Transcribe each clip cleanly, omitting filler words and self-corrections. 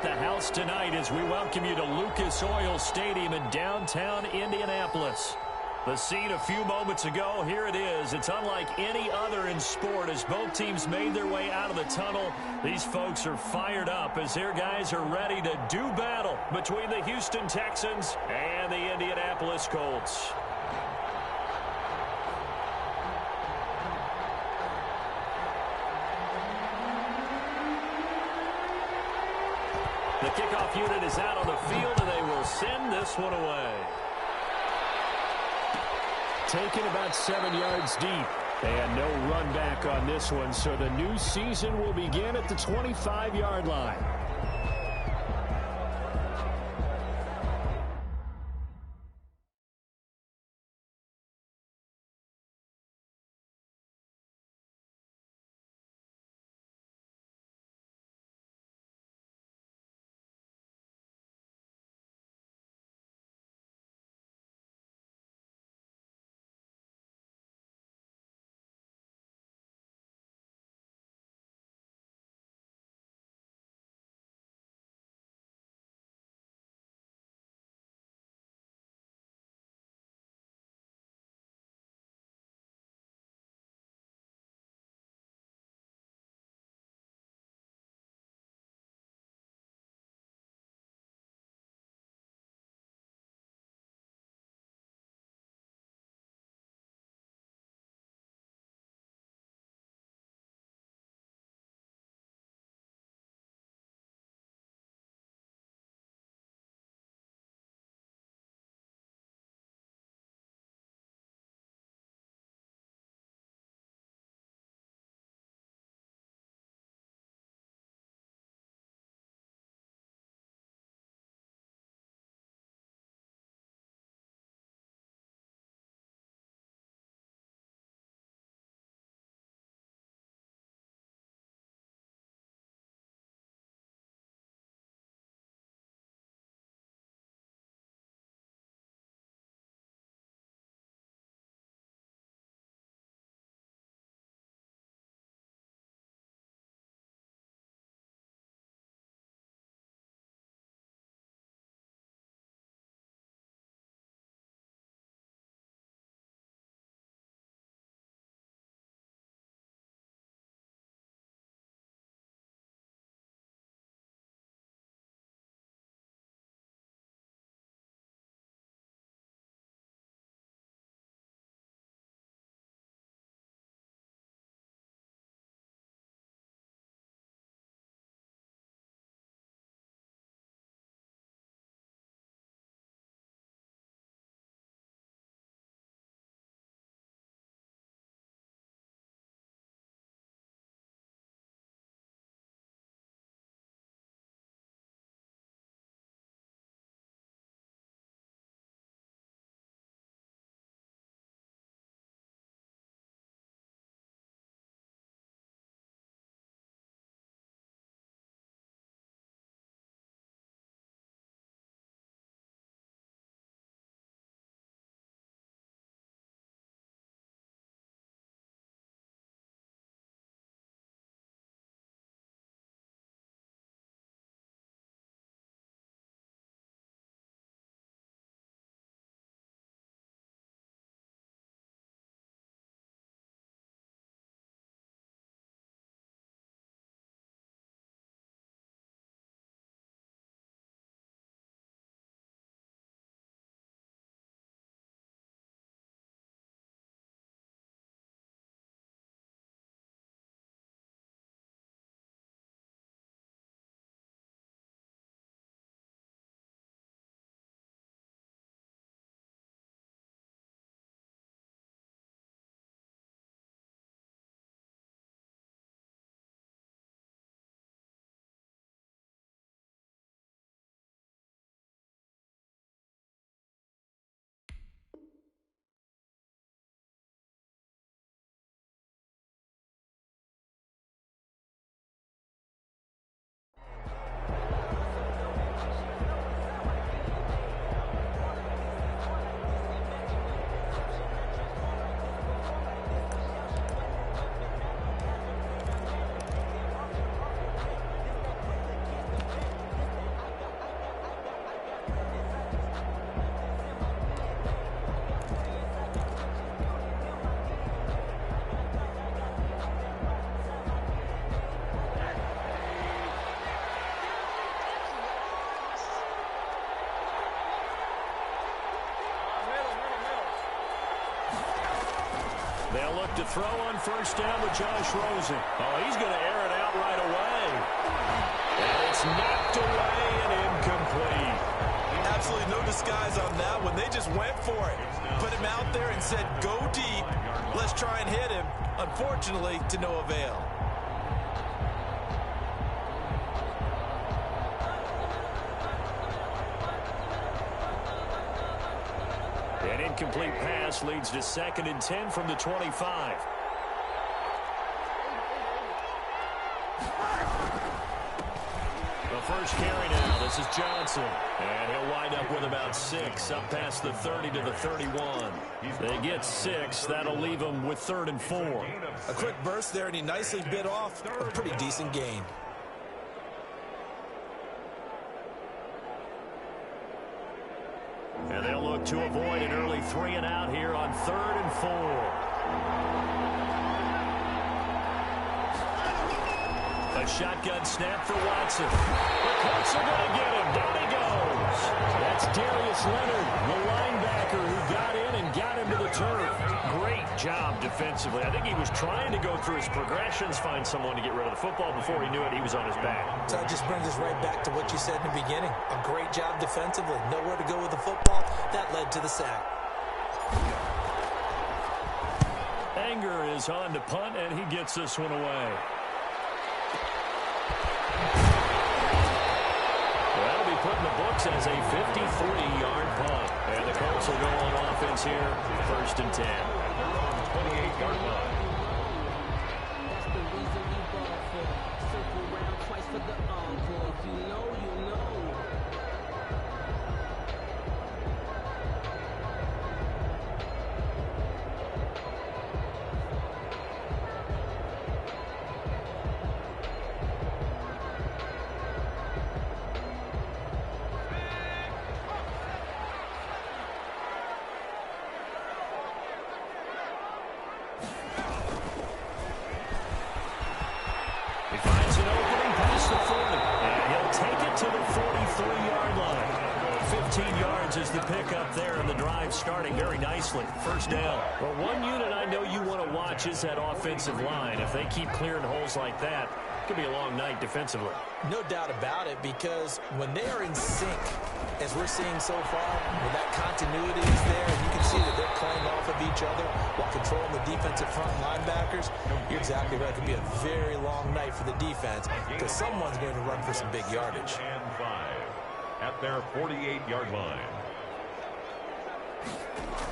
the house tonight as we welcome you to Lucas Oil Stadium in downtown Indianapolis. The scene a few moments ago, here it is. It's unlike any other in sport as both teams made their way out of the tunnel. These folks are fired up as their guys are ready to do battle between the Houston Texans and the Indianapolis Colts. The kickoff unit is out on the field, and they will send this one away. Taken about 7 yards deep. And no run back on this one, so the new season will begin at the 25-yard line. They'll look to throw on first down with Josh Rosen. Oh, he's going to air it out right away. And it's knocked away and incomplete. Absolutely no disguise on that one. They just went for it. Put him out there and said, go deep. Let's try and hit him. Unfortunately, to no avail. An incomplete pass leads to 2nd and 10 from the 25. The first carry now. This is Johnson. And he'll wind up with about 6, up past the 30 to the 31. They get 6. That'll leave them with 3rd and 4. A quick burst there, and he nicely bit off a pretty decent gain. And they'll look to avoid an early 3 and out here on 3rd and 4. A shotgun snap for Watson. The Colts are going to get him. Down he goes. That's Darius Leonard, the linebacker who got in and got him to the turf. Great job defensively. I think he was trying to go through his progressions, find someone to get rid of the football. Before he knew it, he was on his back. So it just brings us right back to what you said in the beginning. A great job defensively. Nowhere to go with the football. That led to the sack. Anger is on to punt, and he gets this one away. That'll be put in the books as a 53-yard punt. And the Colts will go on offense here, 1st and 10. 28-yard line. That's the reason we ball for. Circle round twice for the encore. If you know, you know. He finds an opening past the 40. And he'll take it to the 43-yard line. 15 yards is the pickup there, and the drive starting very nicely. 1st down. Well, one unit I know you want to watch is that offensive line. If they keep clearing holes like that, it could be a long night defensively. No doubt about it, because when they are in sync, as we're seeing so far, when that continuity is there, and you can see that they're playing off of each other while controlling the defensive front linebackers, you're exactly right. It could be a very long night for the defense because someone's going to run for some big yardage. And 5 at their 48-yard line.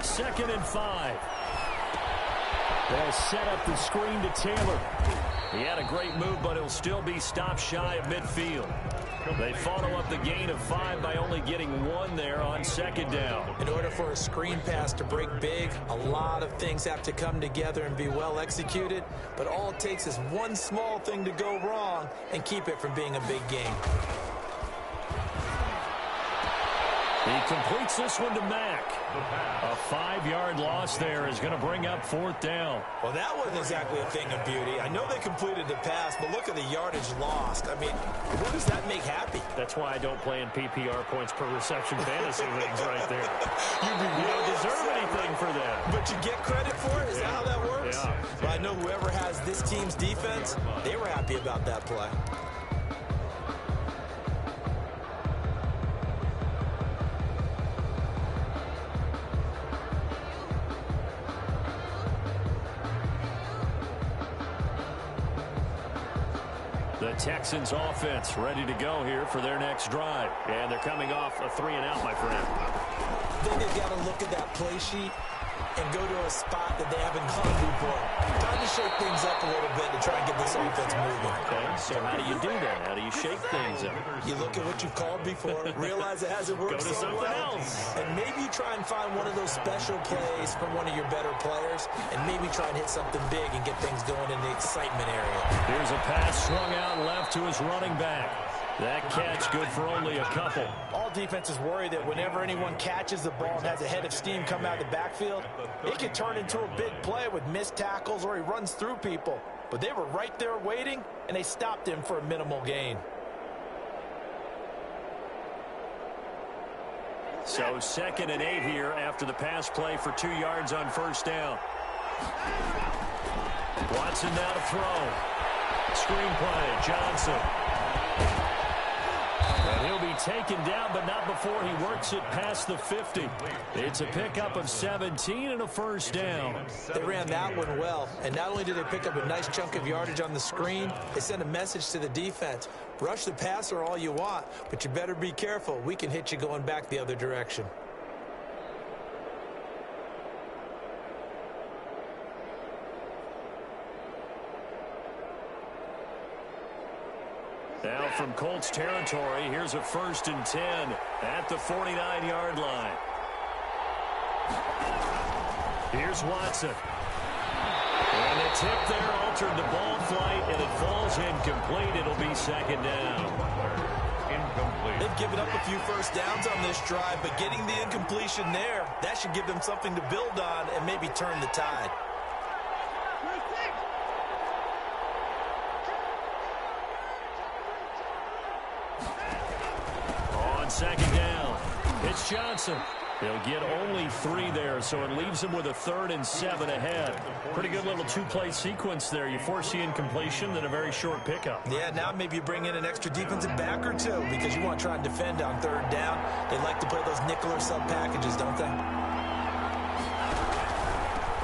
2nd and 5. They'll set up the screen to Taylor. He had a great move, but he'll still be stopped shy of midfield. They follow up the gain of 5 by only getting 1 there on 2nd down. In order for a screen pass to break big, a lot of things have to come together and be well executed, but all it takes is one small thing to go wrong and keep it from being a big game. He completes this one to Mack. A 5-yard loss there is going to bring up 4th down. Well, that wasn't exactly a thing of beauty. I know they completed the pass, but look at the yardage lost. I mean, who does that make happy? That's why I don't play in PPR points per reception fantasy leagues right there. You don't deserve anything for that. But you get credit for it? Is that how that works? Yeah. But I know whoever has this team's defense, they were happy about that play. The Texans offense ready to go here for their next drive. And they're coming off a 3 and out, my friend. I think they've got to look at that play sheet and go to a spot that they haven't gone before. Time to shake things up a little bit to try and get this offense moving. Okay, so how do you do that? How do you shake things up? You look at what you've called before, realize it hasn't worked Go to so something well, else. and maybe you try and find one of those special plays from one of your better players, and maybe try and hit something big and get things going in the excitement area. Here's a pass swung out left to his running back. That catch good for only a couple. All defenses worry that whenever anyone catches the ball and has a head of steam come out of the backfield, it can turn into a big play with missed tackles or he runs through people. But they were right there waiting, and they stopped him for a minimal gain. So 2nd and 8 here after the pass play for 2 yards on 1st down. Watson now to throw. Screenplay, Johnson. And he'll be taken down, but not before he works it past the 50. It's a pickup of 17 and a first down. They ran that one well, and not only did they pick up a nice chunk of yardage on the screen, they sent a message to the defense. Rush the passer all you want, but you better be careful. We can hit you going back the other direction. Now from Colts territory, here's a 1st and 10 at the 49-yard line. Here's Watson. And the tip there altered the ball flight, and it falls incomplete. It'll be 2nd down. Incomplete. They've given up a few first downs on this drive, but getting the incompletion there, that should give them something to build on and maybe turn the tide. On 2nd down, it's Johnson. He'll get only 3 there, so it leaves him with a 3rd and 7 ahead. Pretty good little 2-play sequence there. You force the incompletion, then a very short pickup. Yeah, now maybe you bring in an extra defensive back or two because you want to try and defend on 3rd down. They like to play those nickel or sub packages, don't they?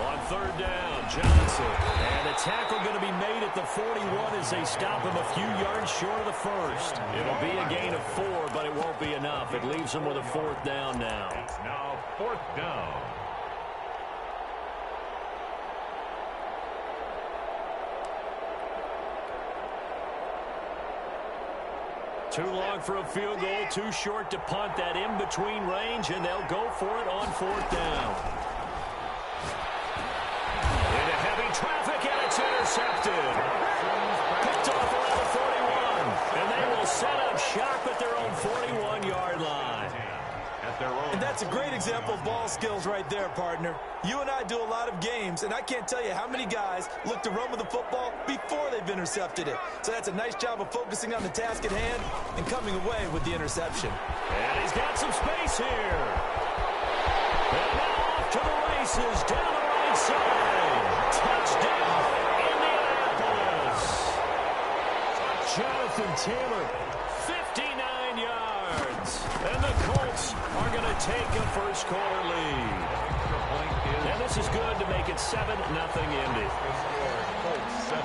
On 3rd down, Johnson. And a tackle going to be made at the 41 as they stop him a few yards short of the 1st. It'll be a gain of 4, but it won't be enough. It leaves him with a 4th down now. It's now 4th down. Too long for a field goal, too short to punt. That in-between range, and they'll go for it on 4th down. Into heavy traffic, and it's intercepted. Picked off around the 41, and they will set up shop at their own 41-yard line. And that's a great example of ball skills right there, partner. You and I do a lot of games, and I can't tell you how many guys look to run with the football before they've intercepted it. So that's a nice job of focusing on the task at hand and coming away with the interception. And he's got some space here. And now off to the races, down the right side. Touchdown, Indianapolis. Jonathan Taylor, 59 yards. And the Colts are going to take a first-quarter lead. And this is good to make it 7-0 Indy. Colts 7,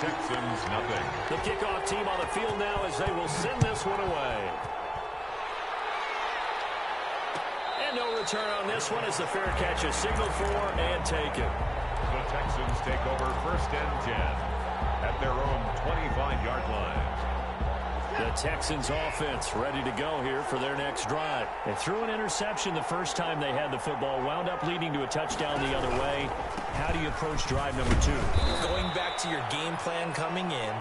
Texans nothing. The kickoff team on the field now as they will send this one away. And no return on this one as the fair catch is signaled for and taken. The Texans take over 1st and 10 at their own 25-yard line. The Texans offense ready to go here for their next drive. They threw an interception the first time they had the football, wound up leading to a touchdown the other way. How do you approach drive number 2? Going back to your game plan coming in,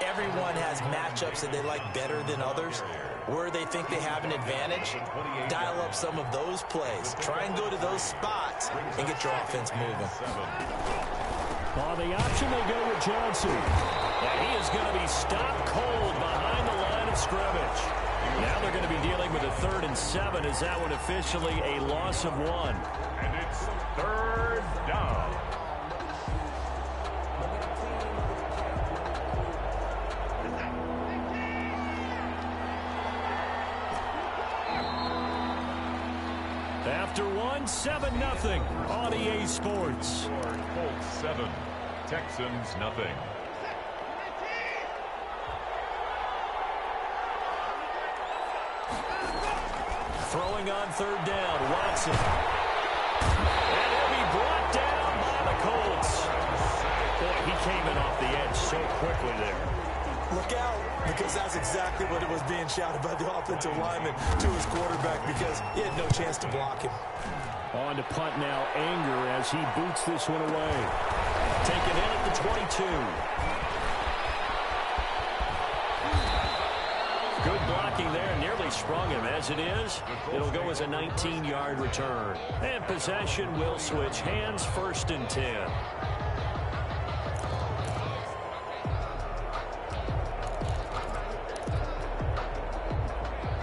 everyone has matchups that they like better than others. Where they think they have an advantage, dial up some of those plays. Try and go to those spots and get your offense moving. On the option, they go with Johnson. And he is going to be stopped cold behind the line of scrimmage. Now they're going to be dealing with a 3rd and 7 as that one officially a loss of 1. And it's 3rd down. After 1, 7-0 on EA Sports. Colts 7, Texans nothing. Throwing on 3rd down, Watson. And he'll be brought down by the Colts. Boy, he came in off the edge so quickly there. Look out, because that's exactly what it was being shouted by the offensive lineman to his quarterback because he had no chance to block him. On to punt now, Anger as he boots this one away. Taken in at the 22. Good blocking there, nearly sprung him. As it is, it'll go as a 19-yard return. And possession will switch hands, 1st and 10.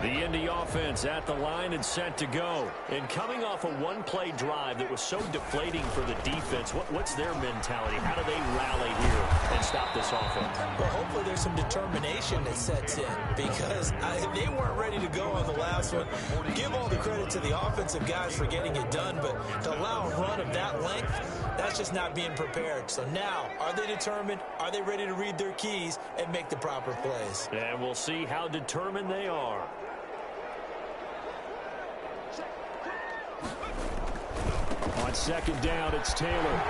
The Indy offense at the line and set to go. And coming off a one-play drive that was so deflating for the defense, what's their mentality? How do they rally here and stop this offense? Well, hopefully there's some determination that sets in because they weren't ready to go on the last one. Give all the credit to the offensive guys for getting it done, but to allow a run of that length, that's just not being prepared. So now, are they determined? Are they ready to read their keys and make the proper plays? And we'll see how determined they are. On second down, it's Taylor.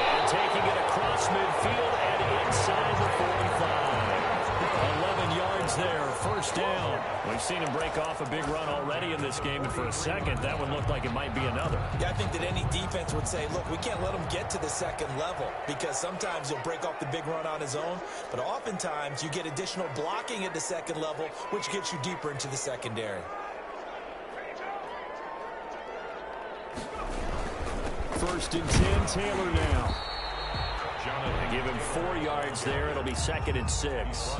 And taking it across midfield and inside the 45. 11 yards there, first down. We've seen him break off a big run already in this game, and for a second, that one looked like it might be another. Yeah, I think that any defense would say, look, we can't let him get to the second level because sometimes he'll break off the big run on his own, but oftentimes you get additional blocking at the second level, which gets you deeper into the secondary. First and 10, Taylor now. They give him 4 yards there. It'll be second and 6.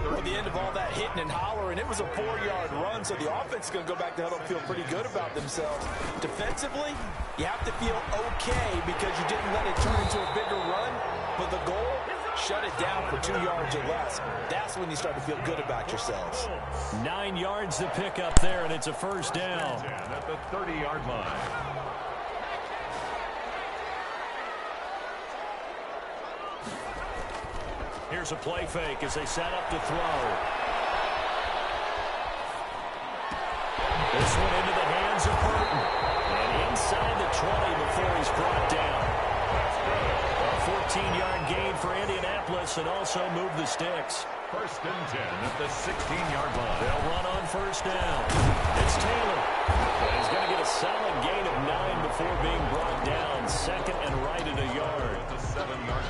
Well, the end of all that hitting and hollering, it was a 4-yard run, so the offense is going to go back to huddle and feel pretty good about themselves. Defensively, you have to feel okay because you didn't let it turn into a bigger run, but the goal, shut it down for 2 yards or less. That's when you start to feel good about yourselves. 9 yards to pick up there, and it's a first down. At the 30-yard line. Here's a play fake as they set up to throw. This one into the hands of Burton. And inside the 20 before he's brought down. A 14-yard gain for Indianapolis and also move the sticks. First and 10 at the 16-yard line. They'll run on first down. It's Taylor. And he's going to get a solid gain of 9 before being brought down. Second and right at a yard.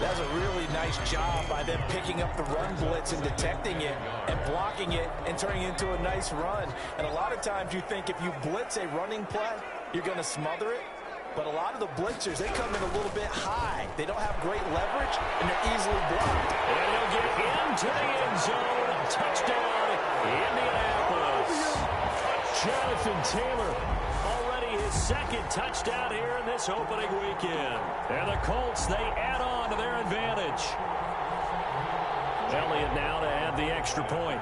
That's a really nice job by them picking up the run blitz and detecting it and blocking it and turning it into a nice run. And a lot of times you think if you blitz a running play, you're going to smother it. But a lot of the blitzers, they come in a little bit high. They don't have great leverage, and they're easily blocked. And they'll get into the end zone. Touchdown, Indianapolis. Jonathan Taylor, already his second touchdown here in this opening weekend. And the Colts, they add on to their advantage. Elliott now to add the extra point.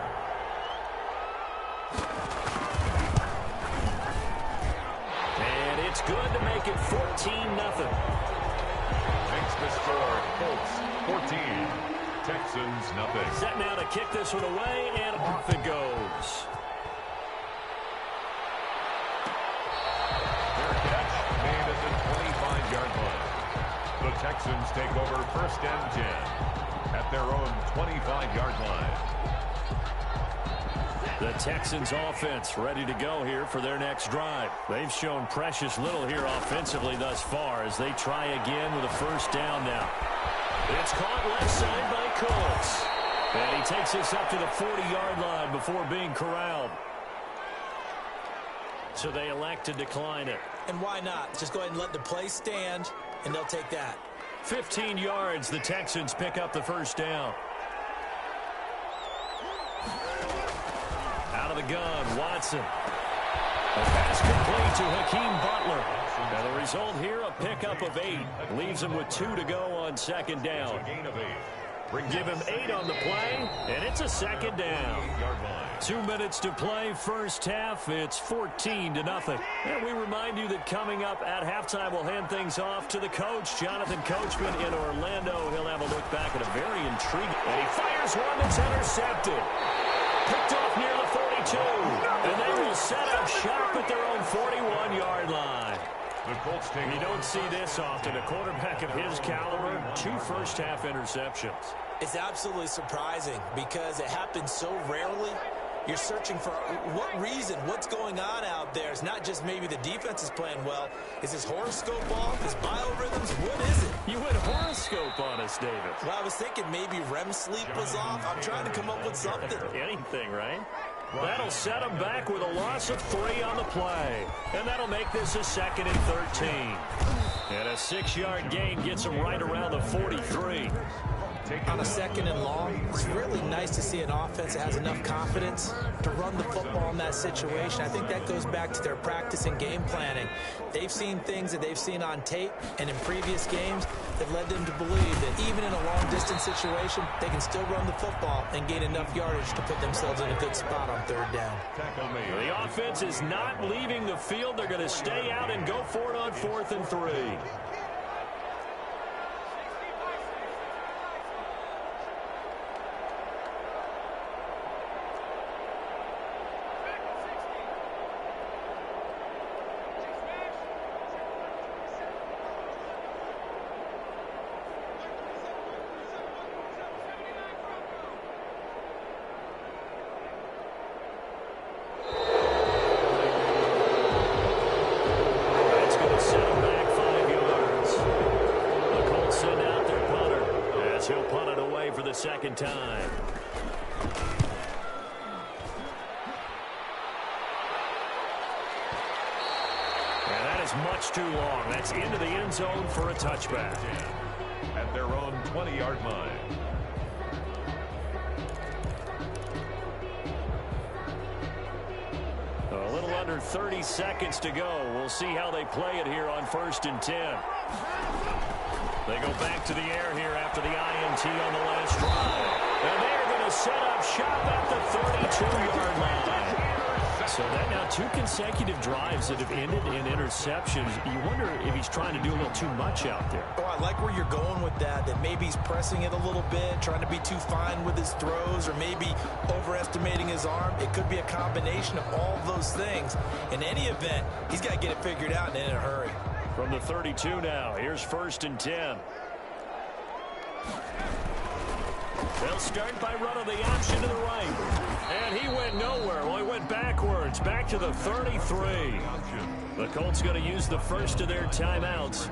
It's good to make it 14-0. Makes the score Colts 14, Texans nothing. Set now to kick this one away, and off it goes. Their catch made at the 25-yard line. The Texans take over first and 10 at their own 25-yard line. The Texans offense ready to go here for their next drive. They've shown precious little here offensively thus far as they try again with a first down now. It's caught left side by Colts. And he takes this up to the 40-yard line before being corralled. So they elect to decline it. And why not? Just go ahead and let the play stand, and they'll take that. 15 yards, the Texans pick up the first down. Out of the gun, Watson. A pass complete to Hakeem Butler. And the result here, a pickup of 8. Leaves him with 2 to go on second down. Give him 8 on the play, and it's a second down. 2 minutes to play, first half. It's 14-0. And we remind you that coming up at halftime, we'll hand things off to the coach, Jonathan Coachman in Orlando. He'll have a look back at a very intriguing. And he fires one that's intercepted. Picked off near the 42. And they will set up shop at their own 41-yard line. You don't see this often. A quarterback of his caliber, 2 first-half interceptions. It's absolutely surprising because it happens so rarely. You're searching for what reason, what's going on out there. It's not just maybe the defense is playing well. Is his horoscope off? His biorhythms? What is it? You went horoscope on us, David. Well, I was thinking maybe REM sleep was off. I'm trying to come up with something. Anything, right? That'll set him back with a loss of 3 on the play. And that'll make this a 2nd and 13. And a 6-yard gain gets him right around the 43. On a second and long, it's really nice to see an offense that has enough confidence to run the football in that situation. I think that goes back to their practice and game planning. They've seen things that they've seen on tape and in previous games that led them to believe that even in a long-distance situation, they can still run the football and gain enough yardage to put themselves in a good spot on third down. The offense is not leaving the field. They're going to stay out and go for it on 4th and 3. He'll punt it away for the second time. And that is much too long. That's into the end zone for a touchback. At their own 20-yard line. A little under 30 seconds to go. We'll see how they play it here on 1st and 10. They go back to the air here after the INT on the last drive. And they're going to set up shop at the 32-yard line. So that now 2 consecutive drives that have ended in interceptions. You wonder if he's trying to do a little too much out there. Oh, I like where you're going with that maybe he's pressing it a little bit, trying to be too fine with his throws, or maybe overestimating his arm. It could be a combination of all those things. In any event, he's got to get it figured out and in a hurry. From the 32 now, here's 1st and 10. They'll start by running the option to the right. And he went nowhere. Well, he went backwards, back to the 33. The Colts going to use the first of their timeouts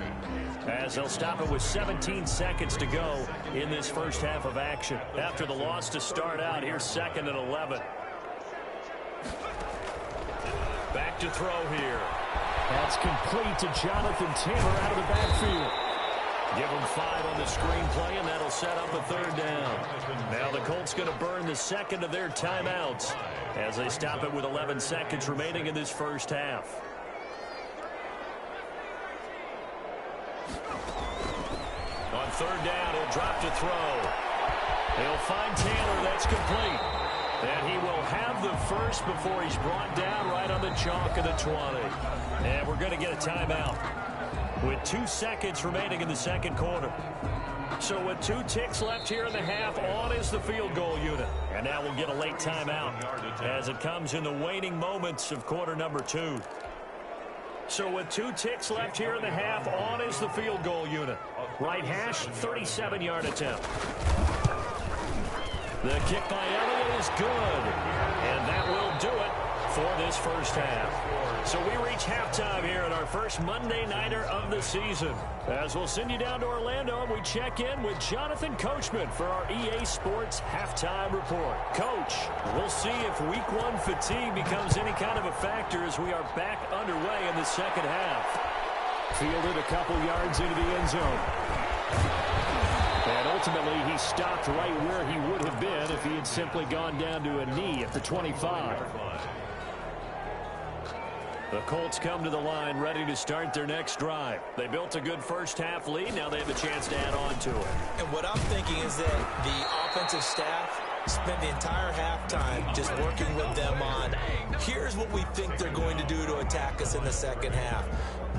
as they'll stop it with 17 seconds to go in this first half of action. After the loss to start out, here's 2nd and 11. Back to throw here. That's complete to Jonathan Taylor out of the backfield. Give him 5 on the screenplay, and that'll set up a 3rd down. Now the Colts going to burn the second of their timeouts as they stop it with 11 seconds remaining in this first half. On 3rd down, he'll drop to throw. He'll find Taylor. That's complete. And he will have the first before he's brought down right on the chalk of the 20. And we're going to get a timeout with 2 seconds remaining in the second quarter. So with 2 ticks left here in the half, on is the field goal unit. And now we'll get a late timeout as it comes in the waning moments of quarter number 2. So with 2 ticks left here in the half, on is the field goal unit. Right hash, 37-yard attempt. The kick by Elliott is good, and that will do it for this first half. So we reach halftime here in our first Monday Nighter of the season. As we'll send you down to Orlando, and we check in with Jonathan Coachman for our EA Sports Halftime Report. Coach, we'll see if Week 1 fatigue becomes any kind of a factor as we are back underway in the second half. Fielded a couple yards into the end zone. And ultimately, he stopped right where he would have been if he had simply gone down to a knee at the 25. The Colts come to the line ready to start their next drive. They built a good first half lead. Now they have a chance to add on to it. And what I'm thinking is that the offensive staff spent the entire halftime just working with them on, here's what we think they're going to do to attack us in the second half.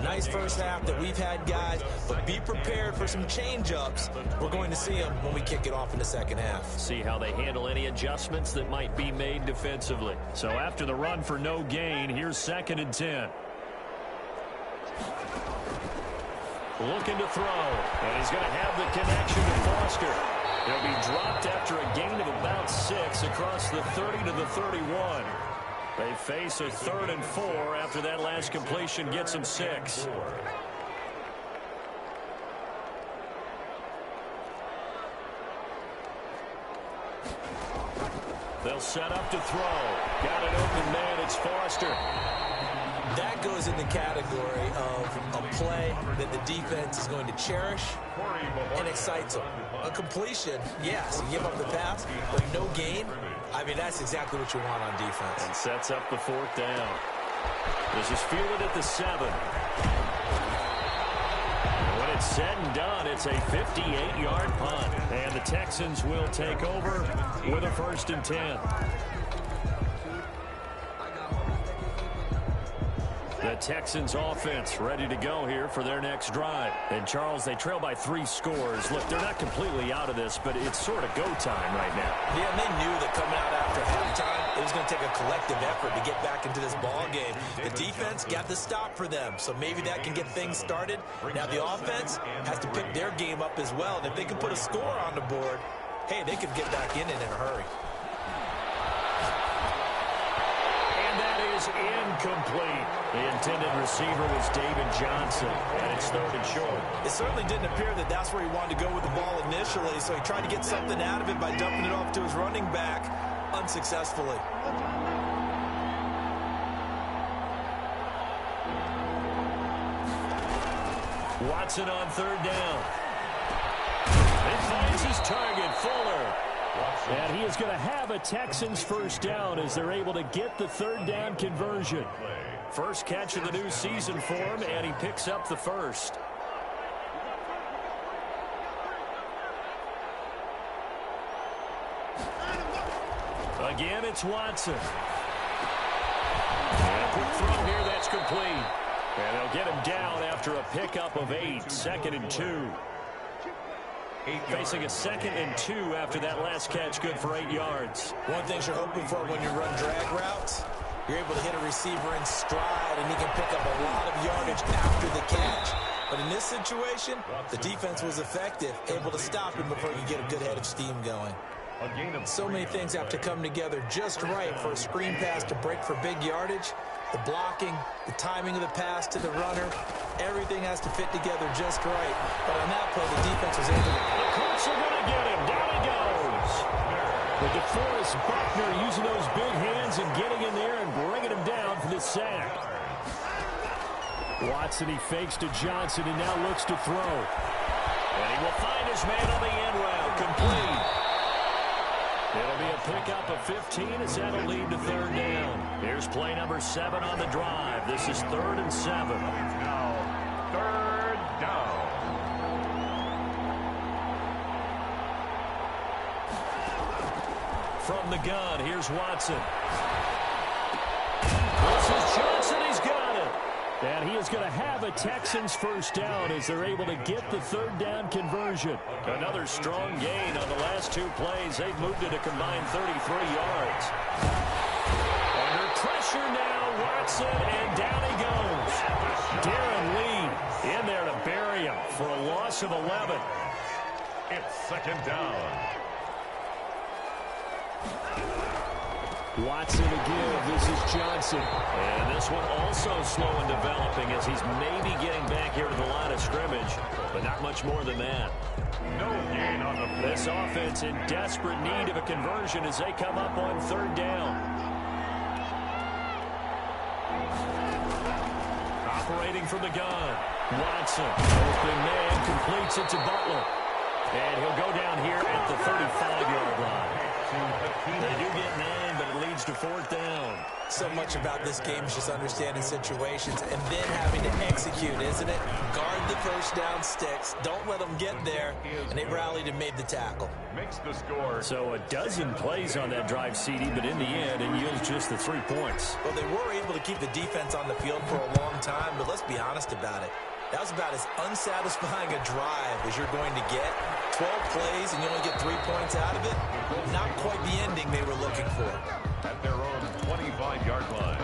Nice first half that we've had, guys, but be prepared for some change-ups. We're going to see them when we kick it off in the second half. See how they handle any adjustments that might be made defensively. So after the run for no gain, here's 2nd and 10. Looking to throw, and he's going to have the connection to Foster. He'll be dropped after a gain of about 6 across the 30 to the 31. They face a 3rd and 4 after that last completion gets them 6. They'll set up to throw. Got an open man. It's Foster. That goes in the category of a play that the defense is going to cherish and excites them. A completion, yes, you give up the pass, but no gain. I mean, that's exactly what you want on defense. And sets up the 4th down. This is fielded at the 7. When it's said and done, it's a 58-yard punt. And the Texans will take over with a 1st and 10. The Texans offense ready to go here for their next drive. And, Charles, they trail by 3 scores. Look, they're not completely out of this, but it's sort of go time right now. Yeah, and they knew that coming out after halftime, it was going to take a collective effort to get back into this ball game. The defense got the stop for them, so maybe that can get things started. Now the offense has to pick their game up as well, and if they can put a score on the board, hey, they could get back in it in a hurry. Incomplete. The intended receiver was David Johnson, and it's 3rd and short. It certainly didn't appear that that's where he wanted to go with the ball initially, so he tried to get something out of it by dumping it off to his running back unsuccessfully. Watson on 3rd down. He finds his target, Fuller. And he is going to have a Texans 1st down as they're able to get the 3rd down conversion. First catch of the new season for him, and he picks up the 1st. Again, it's Watson. And a quick throw here, that's complete. And they'll get him down after a pickup of 8, 2nd and 2. Facing a 2nd and 2 after that last catch, good for 8 yards. One thing you're hoping for when you run drag routes, you're able to hit a receiver in stride, and he can pick up a lot of yardage after the catch. But in this situation, the defense was effective, able to stop him before he could get a good head of steam going. So many things have to come together just right for a screen pass to break for big yardage. The blocking, the timing of the pass to the runner, everything has to fit together just right. But on that play, the defense was able to... The Colts are going to get him. Down he goes. But DeForest Buckner using those big hands and getting in there and bringing him down for the sack. Watson, he fakes to Johnson and now looks to throw. And he will find his man on the end route. Complete. It'll be a pickup of 15 as that'll lead to 3rd down. Here's play number 7 on the drive. This is 3rd and 7. Now, 3rd down. From the gun, here's Watson. This is Johnson. He's got it. And he is going to have a Texans 1st down as they're able to get the 3rd down conversion. Another strong gain on the last 2 plays. They've moved it a combined 33 yards. Under pressure now, Watson, and down he goes. Darren Lee in there to bury him for a loss of 11. It's 2nd down. Watson again. This is Johnson. And this one also slow in developing as he's maybe getting back here to the line of scrimmage, but not much more than that. No gain on the play. This offense in desperate need of a conversion as they come up on 3rd down. Operating from the gun. Watson, open man, completes it to Butler. And he'll go down here at the 35-yard line. They do get 9, but it leads to 4th down. So much about this game is just understanding situations and then having to execute, isn't it? Guard the 1st down sticks. Don't let them get there. And they rallied and made the tackle. Makes the score. So a dozen plays on that drive, CD, but in the end, it yields just the 3 points. Well, they were able to keep the defense on the field for a long time, but let's be honest about it. That was about as unsatisfying a drive as you're going to get. 12 plays and you only get 3 points out of it. Not quite the ending they were looking for. At their own 25-yard line.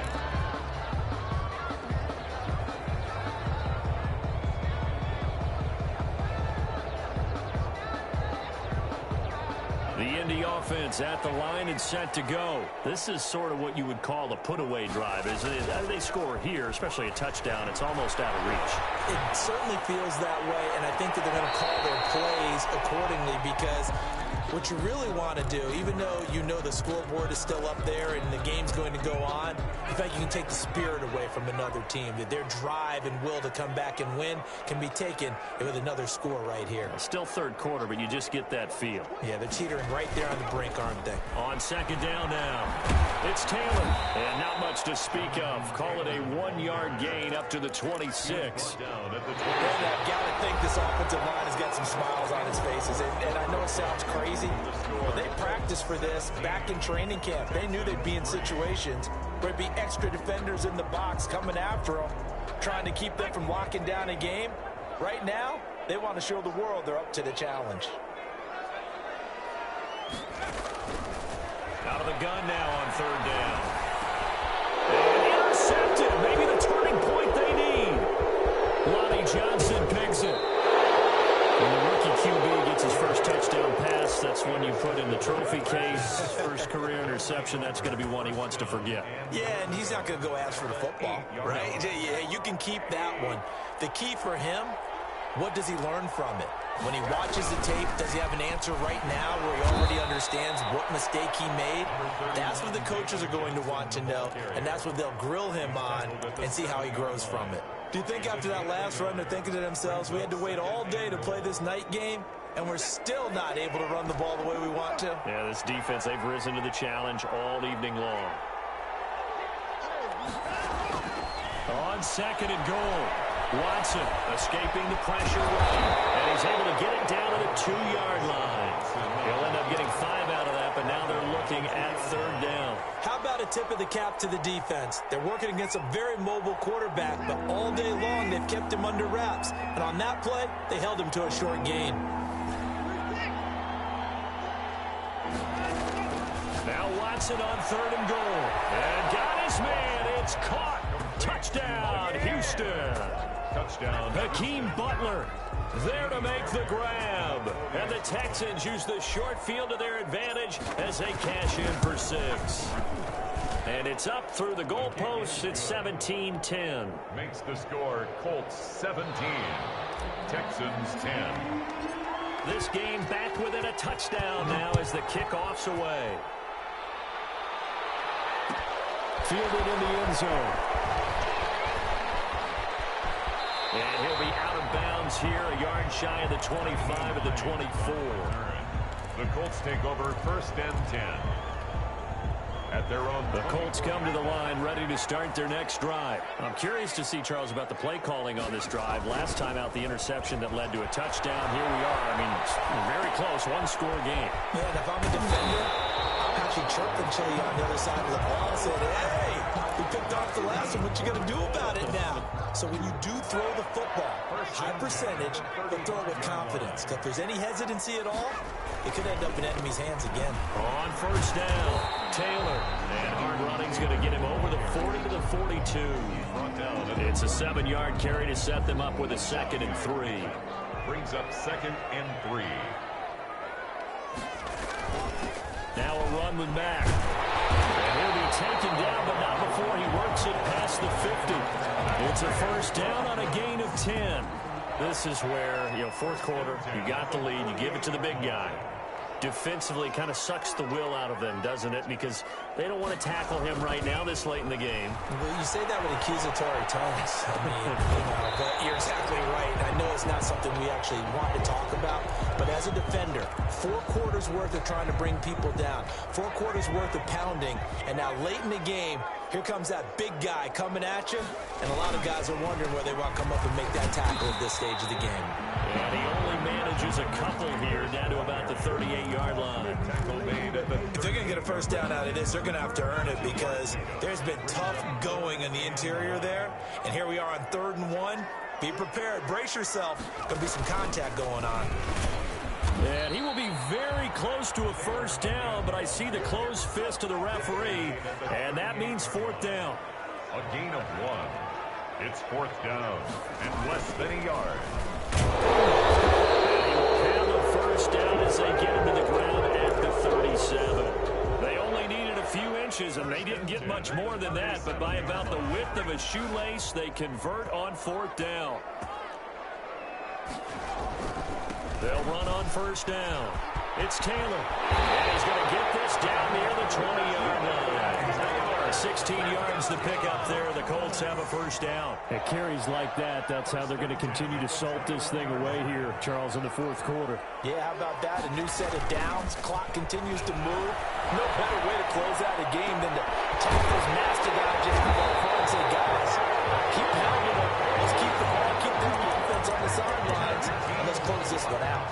The Indy offense at the line and set to go. This is sort of what you would call a put-away drive, isn't it? They score here, especially a touchdown. It's almost out of reach. It certainly feels that way, and I think that they're going to call their plays accordingly because What you really want to do, even though you know the scoreboard is still up there and the game's going to go on, in fact, you can take the spirit away from another team. That their drive and will to come back and win can be taken with another score right here. Still third quarter, but you just get that feel. Yeah, they're teetering right there on the brink, aren't they? On second down now, it's Taylor. And not much to speak of. Call it a 1-yard gain up to the 26. I've got to think this offensive line has got some smiles on its faces. And I know it sounds crazy, but they practiced for this back in training camp. They knew they'd be in situations where there'd be extra defenders in the box coming after them, trying to keep them from locking down a game. Right now, they want to show the world they're up to the challenge. Out of the gun now on third down. And intercepted. Maybe the turning point they need. Lonnie Johnson picks it. When the rookie QB gets his first touchdown pass, that's one you put in the trophy case. First career interception, that's going to be one he wants to forget. Yeah, and he's not going to go ask for the football, right? Yeah, you can keep that one. The key for him, what does he learn from it? When he watches the tape, does he have an answer right now where he already understands what mistake he made? That's what the coaches are going to want to know, and that's what they'll grill him on and see how he grows from it. Do you think after that last run they're thinking to themselves, we had to wait all day to play this night game, and we're still not able to run the ball the way we want to? Yeah, this defense, they've risen to the challenge all evening long. On second and goal, Watson escaping the pressure and he's able to get it down to the 2-yard line. He'll end up getting 5 out of that, but now they're looking at third down. How about a tip of the cap to the defense? They're working against a very mobile quarterback, but all day long they've kept him under wraps. And on that play, they held him to a short gain. Now Watson on third and goal. And got his man. It's caught. Touchdown, Houston. Touchdown. Hakeem Butler there to make the grab. And the Texans use the short field to their advantage as they cash in for 6. And it's up through the goalposts. It's 17-10. Makes the score Colts 17. Texans 10. This game back within a touchdown now as the kickoff's away. Fielded in the end zone. And he'll be out of bounds here, a yard shy of the 25 of the 24. The Colts take over first and 10. At their own. The Colts come to the line ready to start their next drive. I'm curious to see, Charles, about the play calling on this drive. Last time out, the interception that led to a touchdown. Here we are. I mean, very close, one-score game. Man, if I'm a defender, I'm actually chirping to you on the other side of the ball and saying, hey, we picked off the last one. What you going to do about it now? So when you do throw the football, high percentage, but throw it with confidence. If there's any hesitancy at all, it could end up in enemy's hands again. On first down, Taylor. And hard running's going to get him over the 40 to the 42. It's a 7-yard carry to set them up with a 2nd and 3. Brings up 2nd and 3. Now a run with Mack. And he'll be taken down, but not before he works it past the 50. It's a first down on a gain of 10. This is where, fourth quarter, you got the lead, you give it to the big guy. Defensively kind of sucks the will out of them, doesn't it? Because they don't want to tackle him right now this late in the game. Well, you say that with accusatory tones. I mean, but you're exactly right. I know it's not something we actually want to talk about, but as a defender, 4 quarters worth of trying to bring people down, 4 quarters worth of pounding, and now late in the game, here comes that big guy coming at you, and a lot of guys are wondering where they want to come up and make that tackle at this stage of the game. And he only manages a couple here down to about the 38-yard line. If they're going to get a first down out of this, they're going to have to earn it because there's been tough going in the interior there. And here we are on 3rd and 1. Be prepared. Brace yourself. Going to be some contact going on. And he will be very close to a first down, but I see the closed fist of the referee, and that means 4th down. A gain of 1. It's 4th down and less than a yard. And he will have the first down as they get into the ground at the 37. They only needed a few inches, and they didn't get much more than that, but by about the width of a shoelace, they convert on 4th down. They'll run on first down. It's Taylor. And he's going to get this down near the 20-yard line. 16 yards to pick up there. The Colts have a first down. At carries like that, that's how they're going to continue to salt this thing away here, Charles, in the fourth quarter. Yeah, how about that? A new set of downs. Clock continues to move. No better way to close out a game than to tap those mastodons to go forward and say, guys, keep pounding them. Let's keep the ball, keep the offense on the sidelines, and let's close this one out.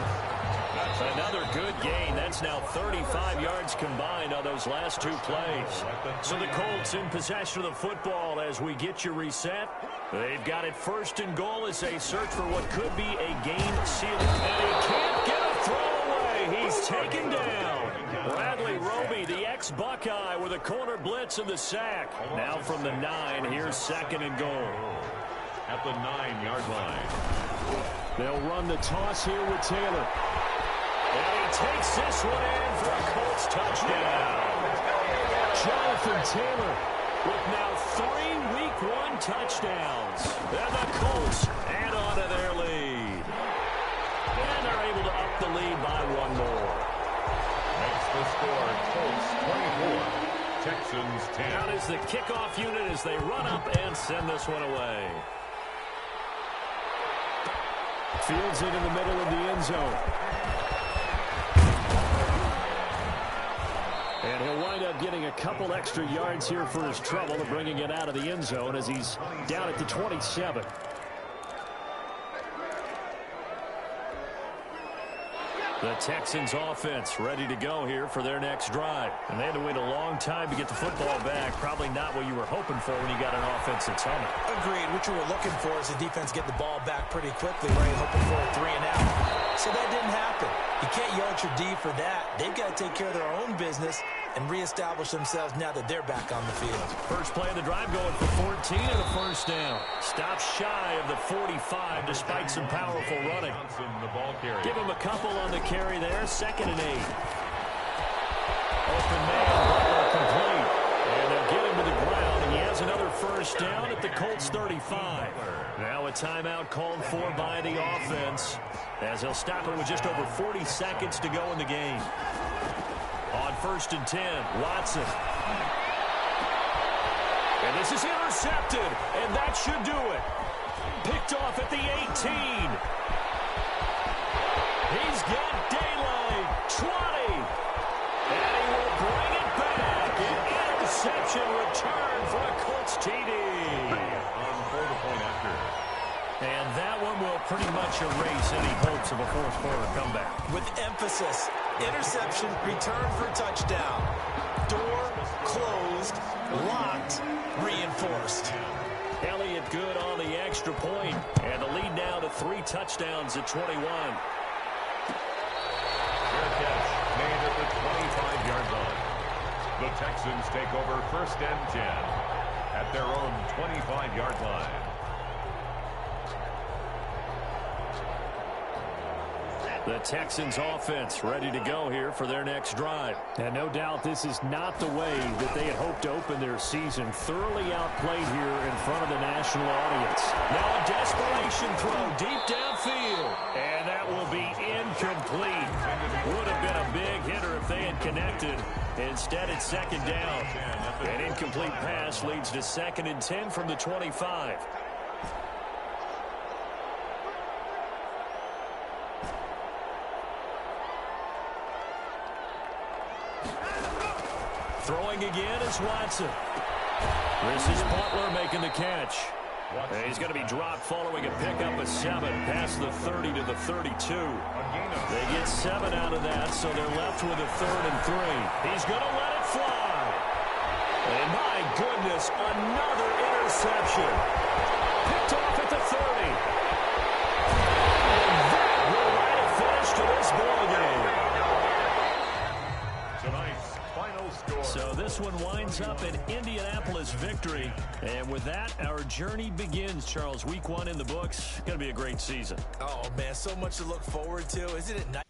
Another good gain. That's now 35 yards combined on those last two plays. So the Colts in possession of the football as we get you reset. They've got it first and goal as they search for what could be a game sealer. And he can't get a throw away. He's taken down. Bradley Roby, the ex-Buckeye, with a corner blitz and the sack. Now from the 9, here's second and goal. At the 9-yard line. They'll run the toss here with Taylor. And he takes this one in for a Colts touchdown. Jonathan Taylor with now 3 Week 1 touchdowns. And the Colts add on to their lead. And they're able to up the lead by one more. Makes the score Colts 24, Texans 10. Out is the kickoff unit as they run up and send this one away. fields it in the middle of the end zone. And he'll wind up getting a couple extra yards here for his trouble and bringing it out of the end zone as he's down at the 27. The Texans offense ready to go here for their next drive. And they had to wait a long time to get the football back. Probably not what you were hoping for when you got an offense that's humming. Agreed. What you were looking for is the defense getting the ball back pretty quickly, right? Hoping for a 3 and out. So that didn't happen. You can't yell at your D for that. They've got to take care of their own business and reestablish themselves now that they're back on the field. First play of the drive going for 14 and a first down. Stops shy of the 45 despite some powerful running. Give him a couple on the carry there. 2nd and 8. Open man, complete. And they'll get him to the ground, and he has another first down at the Colts 35. Now a timeout called for by the offense as they'll stop it with just over 40 seconds to go in the game. On 1st and 10, Watson. And this is intercepted, and that should do it. Picked off at the 18. He's got daylight. 20. And he will bring it back. An interception return for a Colts TD. On for the point after. And that one will pretty much erase any hopes of a fourth quarter comeback. With emphasis, interception, return for touchdown. Door closed, locked, reinforced. Elliott good on the extra point, and the lead now to 3 touchdowns at 21. Fair catch made at the 25-yard line. The Texans take over 1st and 10 at their own 25-yard line. The Texans offense ready to go here for their next drive. And no doubt this is not the way that they had hoped to open their season. Thoroughly outplayed here in front of the national audience. Now a desperation throw deep downfield. And that will be incomplete. Would have been a big hitter if they had connected. Instead, it's 2nd down. An incomplete pass leads to 2nd and 10 from the 25. Throwing again is Watson. This is Butler making the catch. And he's going to be dropped following a pickup of 7 past the 30 to the 32. They get 7 out of that, so they're left with a 3rd and 3. He's going to let it fly. And my goodness, another interception. Picked off at the 30. And that will write a finish to this ball game. So this one winds up an Indianapolis victory. And with that, our journey begins, Charles. Week 1 in the books. Going to be a great season. Oh, man, so much to look forward to. Isn't it nice?